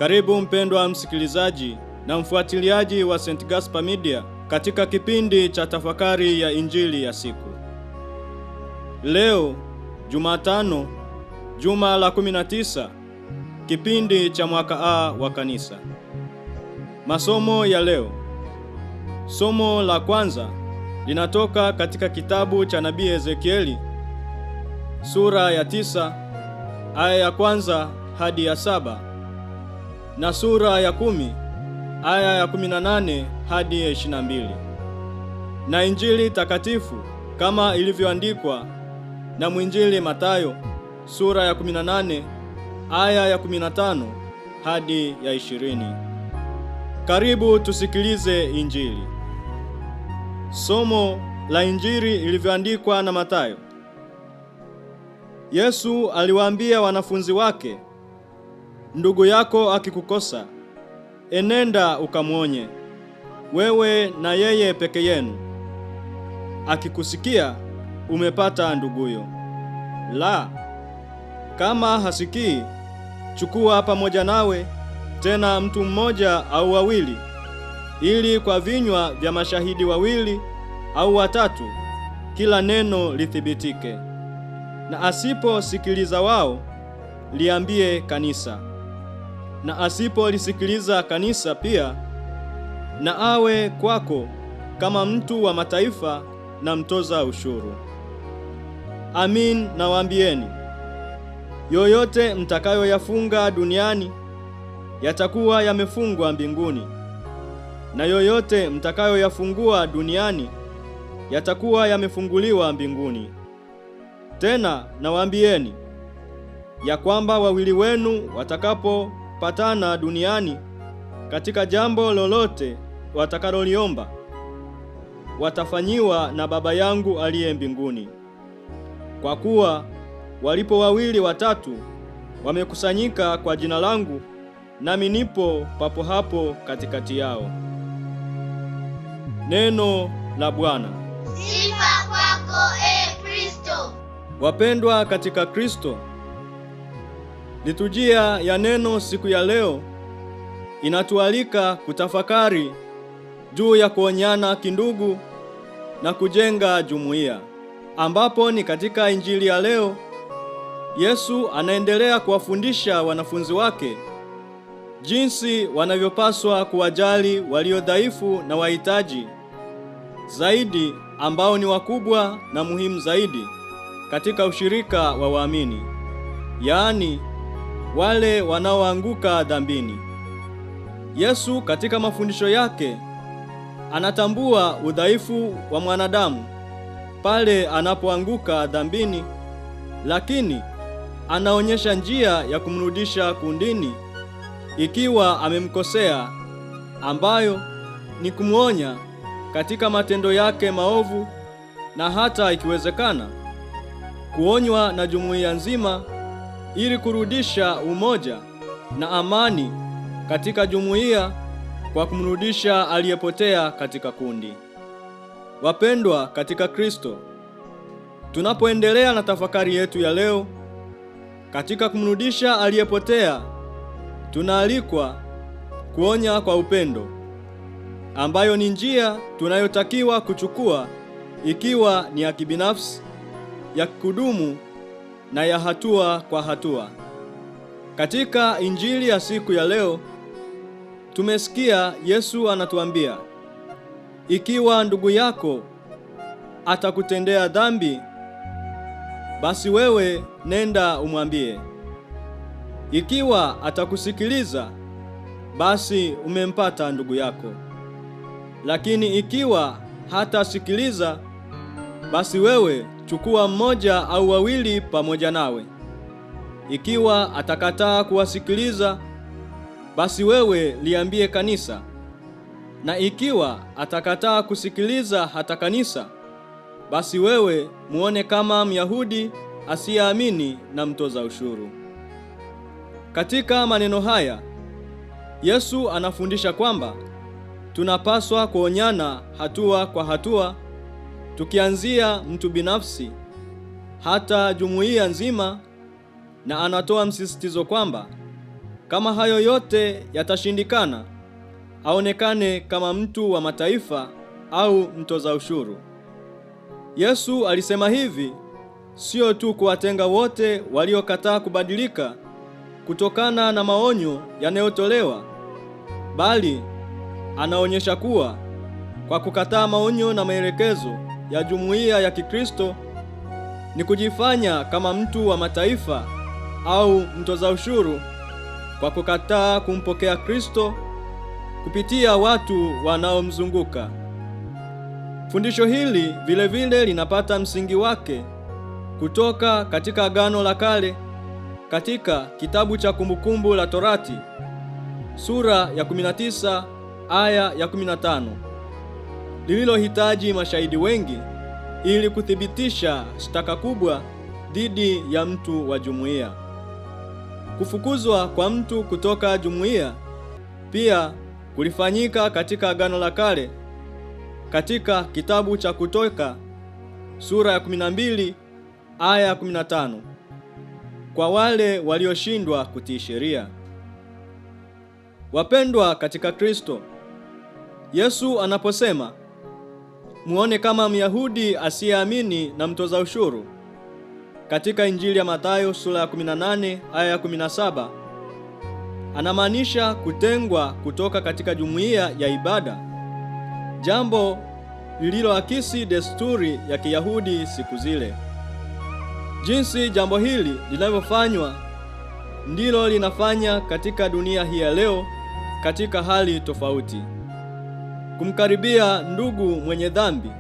Karibu mpendwa msikilizaji na mfuatiliaji wa St. Gaspar Media katika kipindi cha tafakari ya Injili ya siku. Leo Jumatano, juma la 19, kipindi cha mwaka A wa Kanisa. Masomo ya leo. Somo la kwanza linatoka katika kitabu cha Nabii Ezekieli sura ya 9 aya ya kwanza hadi ya 7 na sura ya 10 aya ya 18 hadi ya 22. Na Injili takatifu kama ilivyoandikwa na mwinjili Mathayo sura ya 18 aya ya 15 hadi ya 20. Karibu tusikilize Injili. Somo la Injili ilivyoandikwa na Mathayo. Yesu aliwaambia wanafunzi wake, ndugu yako akikukosa, enenda ukamwonye, wewe na yeye peke yenu. Akikusikia, umepata nduguyo. La, kama hasikii, chukua pamoja nawe tena mtu mmoja au wawili, ili kwa vinywa vya mashahidi wawili au watatu kila neno lithibitike. Na asiposikiliza wao, liambie kanisa. Na asipolisikiliza kanisa pia, na awe kwako kama mtu wa mataifa na mtoza ushuru. Amin, nawaambieni, yoyote mtakayoyafunga duniani yatakuwa yamefungwa mbinguni, na yoyote mtakayoyafungua duniani yatakuwa yamefunguliwa mbinguni. Tena nawaambieni ya kwamba wawili wenu watakapopatana duniani katika jambo lolote watakaloliomba, watafanyiwa na Baba yangu aliye mbinguni. Kwa kuwa walipo wawili watatu wamekusanyika kwa jina langu, nami nipo papo hapo katikati yao. Neno la Bwana. Sifa kwako, Kristo. Wapendwa katika Kristo, liturujia ya neno siku ya leo inatualika kutafakari juu ya kuonyana kindugu na kujenga jumuiya, ambapo ni katika Injili ya leo Yesu anaendelea kuwafundisha wanafunzi wake jinsi wanavyopaswa kuwajali walio dhaifu na wahitaji zaidi, ambao ni wakubwa na muhimu zaidi katika ushirika wa waamini, yaani wale wanaoanguka dhambini. Yesu katika mafundisho yake anatambua udhaifu wa mwanadamu pale anapoanguka dhambini, lakini anaonyesha njia ya kumrudisha kundini ikiwa amemkosea, ambayo ni kumwonya katika matendo yake maovu, na hata ikiwezekana kuonywa na jumuiya nzima ili kurudisha umoja na amani katika jumuiya kwa kumrudisha aliyepotea katika kundi. Wapendwa katika Kristo, tunapoendelea na tafakari yetu ya leo katika kumrudisha aliyepotea, tunaalikwa kuonya kwa upendo, ambayo ni njia tunayotakiwa kuchukua, ikiwa ni ya kibinafsi, ya kudumu na ya hatua kwa hatua. Katika Injili ya siku ya leo tumesikia Yesu anatuambia, ikiwa ndugu yako atakutendea dhambi, basi wewe nenda umwambie. Ikiwa atakusikiliza, basi umempata ndugu yako. Lakini ikiwa hatasikiliza, basi wewe chukua mmoja au wawili pamoja nawe. Ikiwa atakataa kuwasikiliza, basi wewe liambie kanisa. Na ikiwa atakataa kusikiliza hata kanisa, basi wewe muone kama Myahudi asiyeamini na mtoza ushuru. Katika maneno haya Yesu anafundisha kwamba tunapaswa kuonyana hatua kwa hatua, tukianzia mtu binafsi hata jumuiya nzima, na anatoa msisitizo kwamba kama hayo yote yatashindikana, aonekane kama mtu wa mataifa au mtoza ushuru. Yesu alisema hivi sio tu kuwatenga wote waliokataa kubadilika kutokana na maonyo yanayotolewa, bali anaonyesha kuwa kwa kukataa maonyo na maelekezo ya jumuiya ya Kikristo ni kujifanya kama mtu wa mataifa au mtoza ushuru kwa kukataa kumpokea Kristo kupitia watu wanaomzunguka. Fundisho hili vile linapata msingi wake kutoka katika Agano la Kale, katika kitabu cha Kumbukumbu la Torati sura ya 19 aya ya 15, lililohitaji mashahidi wengi ili kuthibitisha shtaka kubwa dhidi ya mtu wa jumuiya. Kufukuzwa kwa mtu kutoka jumuiya pia kulifanyika katika Agano la Kale, katika kitabu cha Kutoka sura ya 12 aya ya 15, kwa wale walioshindwa kutii sheria. Wapendwa katika Kristo, Yesu anaposema muone kama Myahudi asiyeamini na mtoza ushuru, katika Injili ya Mathayo sura ya 18 aya ya 17, anamaanisha kutengwa kutoka katika jumuiya ya ibada, jambo lililoakisi desturi ya Kiyahudi siku zile. Jinsi jambo hili linavyofanywa ndilo linafanya katika dunia hii ya leo katika hali tofauti. Kumkaribia ndugu mwenye dhambi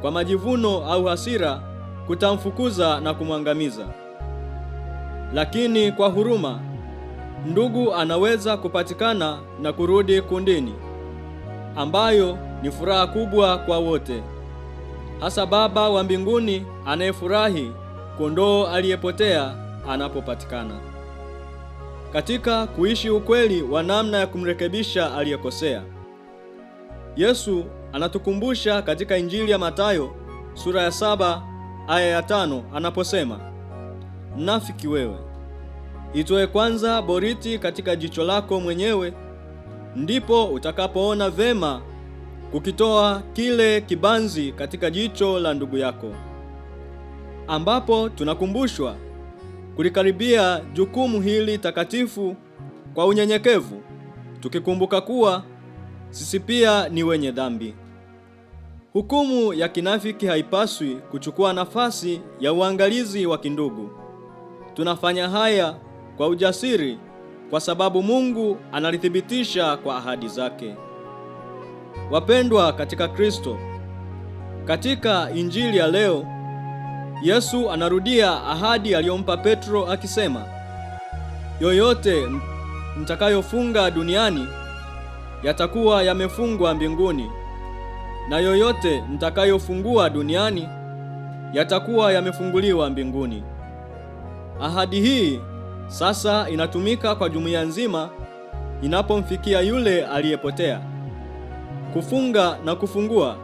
kwa majivuno au hasira kutamfukuza na kumwangamiza. Lakini kwa huruma, ndugu anaweza kupatikana na kurudi kundini, ambayo ni furaha kubwa kwa wote, hasa Baba wa mbinguni anayefurahi kondoo aliyepotea anapopatikana. Katika kuishi ukweli wa namna ya kumrekebisha aliyekosea, Yesu anatukumbusha katika Injili ya Mathayo sura ya 7 aya ya 5 anaposema, mnafiki wewe, itoe kwanza boriti katika jicho lako mwenyewe, ndipo utakapoona vema kukitoa kile kibanzi katika jicho la ndugu yako. Ambapo tunakumbushwa kulikaribia jukumu hili takatifu kwa unyenyekevu, tukikumbuka kuwa sisi pia ni wenye dhambi. Hukumu ya kinafiki haipaswi kuchukua nafasi ya uangalizi wa kindugu. Tunafanya haya kwa ujasiri kwa sababu Mungu analithibitisha kwa ahadi zake. Wapendwa katika Kristo, katika Injili ya leo Yesu anarudia ahadi aliyompa Petro akisema, yoyote mtakayofunga duniani yatakuwa yamefungwa mbinguni, na yoyote mtakayofungua duniani yatakuwa yamefunguliwa mbinguni. Ahadi hii sasa inatumika kwa jumuiya nzima inapomfikia yule aliyepotea. Kufunga na kufungua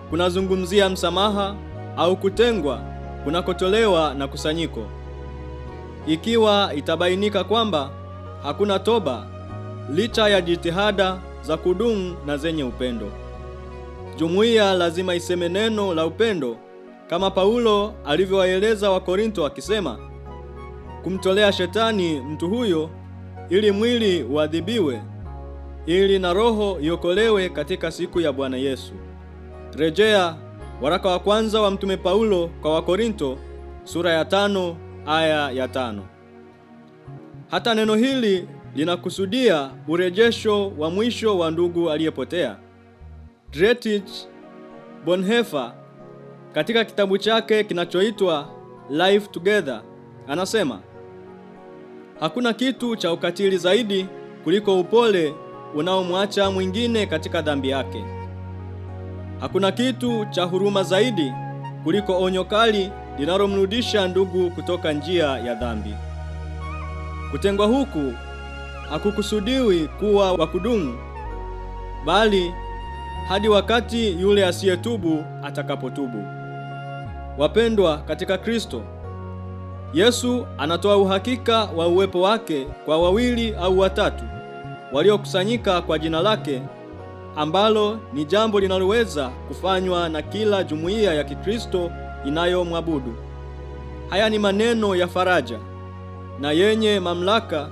kunazungumzia msamaha au kutengwa kunakotolewa na kusanyiko. Ikiwa itabainika kwamba hakuna toba licha ya jitihada za kudumu na zenye upendo, jumuiya lazima iseme neno la upendo kama Paulo alivyowaeleza Wakorinto akisema, kumtolea shetani mtu huyo ili mwili uadhibiwe, ili na roho iokolewe katika siku ya Bwana Yesu. Rejea waraka wa kwanza wa Mtume Paulo kwa Wakorinto sura ya 5 aya ya 5. Hata neno hili linakusudia urejesho wa mwisho wa ndugu aliyepotea. Dietrich Bonhoeffer katika kitabu chake kinachoitwa Life Together anasema, hakuna kitu cha ukatili zaidi kuliko upole unaomwacha mwingine katika dhambi yake. Hakuna kitu cha huruma zaidi kuliko onyo kali linalomrudisha ndugu kutoka njia ya dhambi. Kutengwa huku hakukusudiwi kuwa wa kudumu, bali hadi wakati yule asiyetubu atakapotubu. Wapendwa katika Kristo, Yesu anatoa uhakika wa uwepo wake kwa wawili au watatu waliokusanyika kwa jina lake, ambalo ni jambo linaloweza kufanywa na kila jumuiya ya Kikristo inayomwabudu. Haya ni maneno ya faraja na yenye mamlaka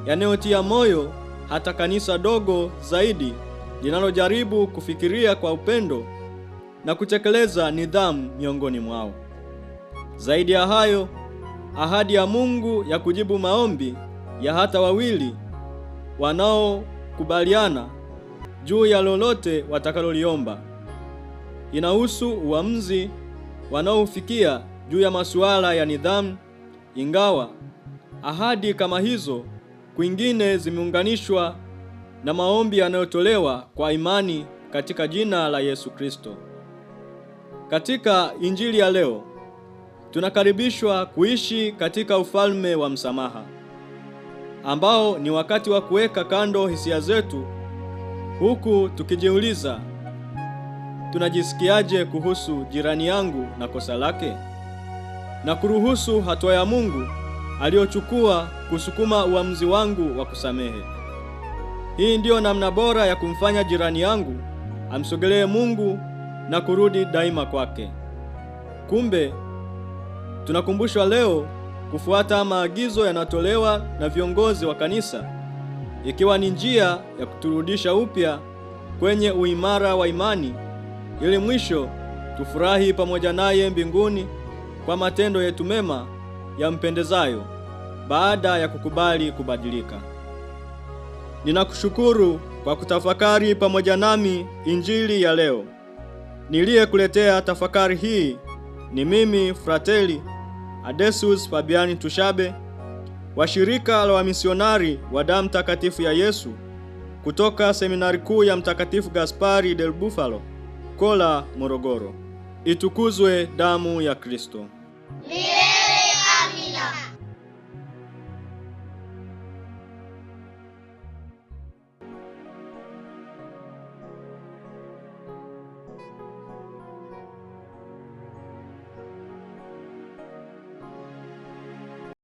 yanayotia moyo hata kanisa dogo zaidi linalojaribu kufikiria kwa upendo na kutekeleza nidhamu miongoni mwao. Zaidi ya hayo, ahadi ya Mungu ya kujibu maombi ya hata wawili wanaokubaliana juu ya lolote watakaloliomba inahusu uamuzi wanaofikia juu ya masuala ya nidhamu, ingawa ahadi kama hizo kwingine zimeunganishwa na maombi yanayotolewa kwa imani katika jina la Yesu Kristo. Katika Injili ya leo tunakaribishwa kuishi katika ufalme wa msamaha, ambao ni wakati wa kuweka kando hisia zetu, huku tukijiuliza, tunajisikiaje kuhusu jirani yangu na kosa lake, na kuruhusu hatua ya Mungu aliyochukua kusukuma uamuzi wangu wa kusamehe. Hii ndiyo namna bora ya kumfanya jirani yangu amsogelee Mungu na kurudi daima kwake. Kumbe tunakumbushwa leo kufuata maagizo yanatolewa na viongozi wa kanisa, ikiwa ni njia ya kuturudisha upya kwenye uimara wa imani, ili mwisho tufurahi pamoja naye mbinguni kwa matendo yetu mema yampendezayo baada ya kukubali kubadilika. Ninakushukuru kwa kutafakari pamoja nami Injili ya leo. Niliyekuletea tafakari hii ni mimi Frateli Adesius Fabiani Tushabe wa shirika la wamisionari wa damu takatifu ya Yesu kutoka seminari kuu ya Mtakatifu Gaspari del Bufalo, Kola, Morogoro. Itukuzwe damu ya Kristo!